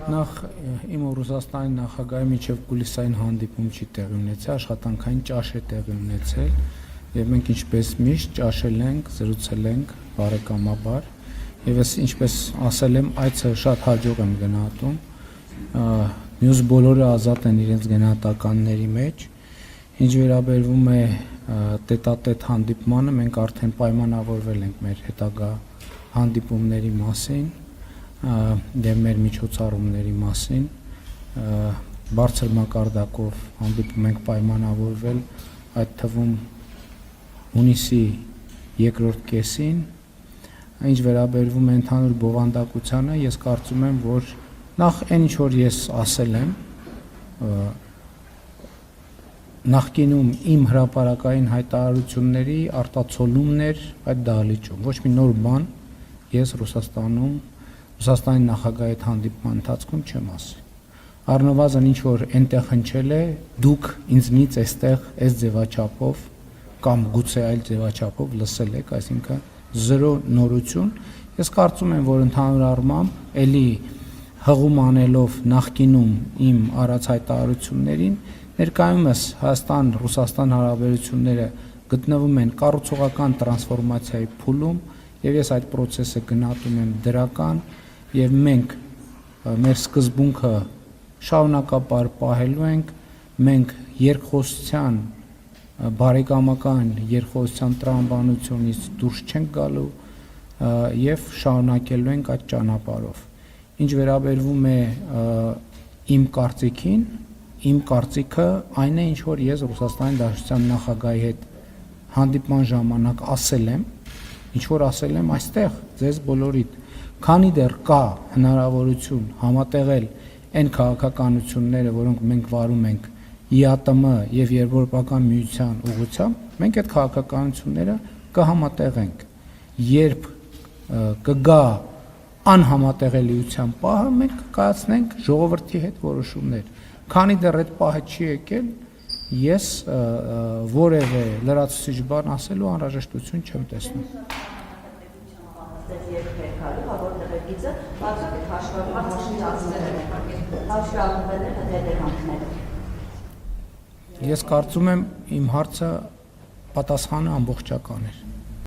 Նախ իմ ու Ռուսաստանի նախագահի միջև կուլիսային հանդիպում չի տեղի ունեցել, աշխատանքային ճաշ է տեղի ունեցել եւ մենք ինչպես միշտ ճաշել ենք, զրուցել ենք բարեկամաբար եւ ես ինչպես ասել եմ, այցը շատ հաջող եմ գնահատում, մյուս բոլորը ազատ են իրենց գնահատականների մեջ, ինչ վերաբերվում է տետատետ հանդիպմանը, մենք արդեն պայմանավորվել ենք մեր հետագա հանդիպումների մասին եւ մեր միջոցառումների մասին, բարձր մակարդակով հանդիպում ենք պայմանավորվել, այդ թվում հունիսի երկրորդ կեսին, ինչ վերաբերվում է ընդհանուր բովանդակությանը, ես կարծում եմ, որ նախ այն ինչ որ ես ասել եմ, նախկինում իմ հրապարակային հայտարարությունների արտացոլումն էր այդ դահլիճում, ոչ մի նոր բան ես Ռուսաստանի նախագահի հետ հանդիպման ընթացքում չեմ ասի։ Առնվազն ինչ որ այնտեղ հնչել է, դուք ինձնից այստեղ այս ձևաչափով կամ գուցե այլ ձևաչափով լսել եք, այսինքն զրո նորություն։ Ես կարծում եմ, որ ընդհանուր առմամբ էլի հղում անելով նախկինում իմ արած հայտարարություններին, ներկայումս Հայաստան-Ռուսաստան հարաբերությունները գտնվում են կառուցողական տրանսֆորմացիայի փուլում, եւ ես այդ process-ը գնահատում եմ դրական, եւ մենք մեր սկզբունքը շարունակապար պահելու ենք, մենք երկխոսության բարեկամական երկխոսության տրամաբանությունից դուրս չենք գալու եւ շարունակելու ենք այդ ճանապարհով։ Ինչ վերաբերվում է իմ կարծիքին, իմ կարծիքը այն է, ինչ որ ես Ռուսաստանի Դաշնության նախագահի հետ հանդիպման ժամանակ ասել եմ, ինչ որ ասել եմ այստեղ ձեզ բոլորիդ, քանի դեռ կա հնարավորություն համատեղել այն քաղաքականությունները, որոնք մենք վարում ենք ԵԱՏՄ եւ Եվրոպական միության ուղղությամբ, մենք այդ քաղաքականությունները կհամատեղենք։ Երբ կգա անհամատեղելիության պահը, մենք կկայացնենք ժողովրդի հետ որոշումներ։ Քանի դեռ այդ պահը չի եկել, ես որևէ լրացուցիչ բան ասելու անհրաժեշտություն չեմ տեսնում։ Ես կարծում եմ իմ հարցը պատասխանը ամբողջական էր։